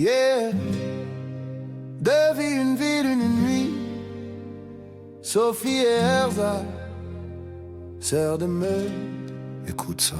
Yeah, deux vies, une ville, une nuit. Sophie et Erza, sœur de Meule. Écoute ça.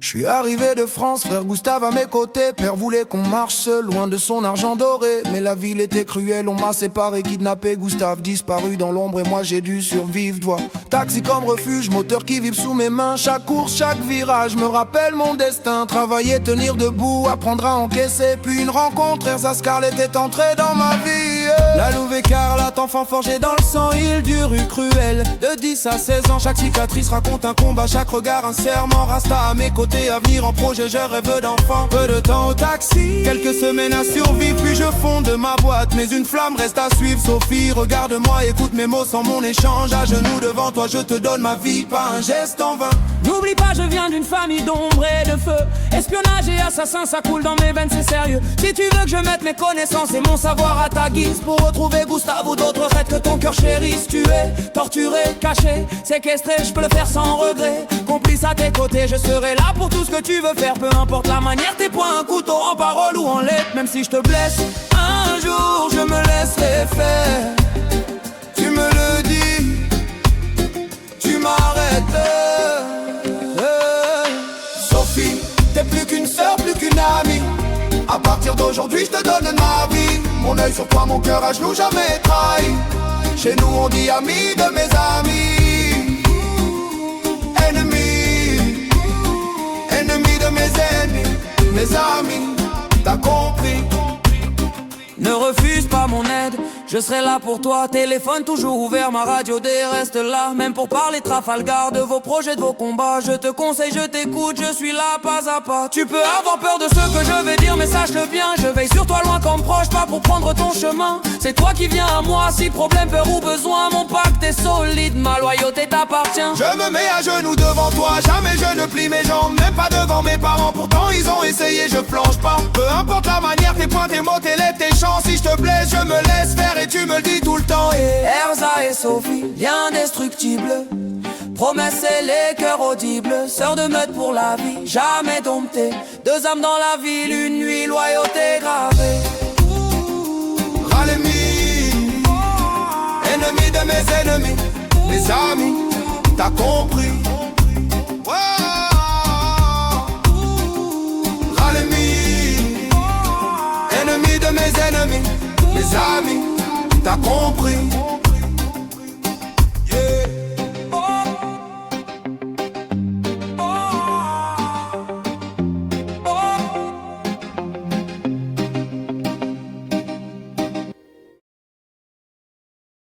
Je suis arrivé de France, frère Gustave à mes côtés. Père voulait qu'on marche seul, loin de son argent doré. Mais la ville était cruelle, on m'a séparé, kidnappé. Gustave disparu dans l'ombre et moi j'ai dû survivre. Toi, taxi comme refuge, moteur qui vibre sous mes mains. Chaque course, chaque virage me rappelle mon destin. Travailler, tenir debout, apprendre à encaisser. Puis une rencontre, Erza Scarlett est entrée dans ma vie. La Louve écarlate, enfant forgé dans le sang, île du rue cruelle. De 10 à 16 ans, chaque cicatrice raconte un combat. Chaque regard, un serment, rasta à mes côtés. Avenir en projet, je rêve d'enfant. Peu de temps au taxi, quelques semaines à survivre. Puis je fonde ma boîte, mais une flamme reste à suivre. Sophie, regarde-moi, écoute mes mots sans mon échange. À genoux devant toi, je te donne ma vie, pas un geste en vain. N'oublie pas, je viens d'une famille d'ombre et de feu. Espionnage et assassin, ça coule dans mes veines, c'est sérieux. Si tu veux que je mette mes connaissances et mon savoir à ta guise, pour retrouver Gustave ou d'autres rêves que ton cœur chérisse. Tu es torturé, caché, séquestré, je peux le faire sans regret. Complice à tes côtés, je serai là pour tout ce que tu veux faire. Peu importe la manière, tes points, un couteau en parole ou en lettres. Même si je te blesse, un jour je me laisserai faire. Tu me le dis, tu m'arrêtes. Sophie, t'es plus qu'une sœur, plus qu'une amie. À partir d'aujourd'hui, je te donne ma vie. Mon œil sur toi, mon cœur à genoux, jamais trahi. Chez nous, on dit ami de mes amis. Ennemi, ennemi de mes ennemis. Mes amis, t'as compris. Ne refuse pas mon aide, je serai là pour toi. Téléphone toujours ouvert, ma radio D reste là. Même pour parler Trafalgar, de vos projets, de vos combats. Je te conseille, je t'écoute, je suis là pas à pas. Tu peux avoir peur de ce que je vais dire, mais sache-le bien. Je veille sur toi loin comme proche, pas pour prendre ton chemin. C'est toi qui viens à moi, si problème, peur ou besoin. Mon pacte est solide, ma loyauté t'appartient. Je me mets à genoux devant toi, jamais je ne plie mes jambes. Même pas devant mes parents, pourtant ils ont essayé, je flanche pas. Peu importe la manière, tes points, tes mots, tes lettres, tes chants. Si je te blesse, je me laisse faire et tu me le dis tout le temps. Erza et Sophie, lien indestructible. Promesses et les cœurs audibles. Sœurs de meute pour la vie, jamais domptée. Deux âmes dans la ville, une nuit, loyauté gravée. Ralemi, ennemi de mes ennemis. Mes amis, t'as compris. Ralemi, ennemi de mes ennemis. Mes amis, t'as compris.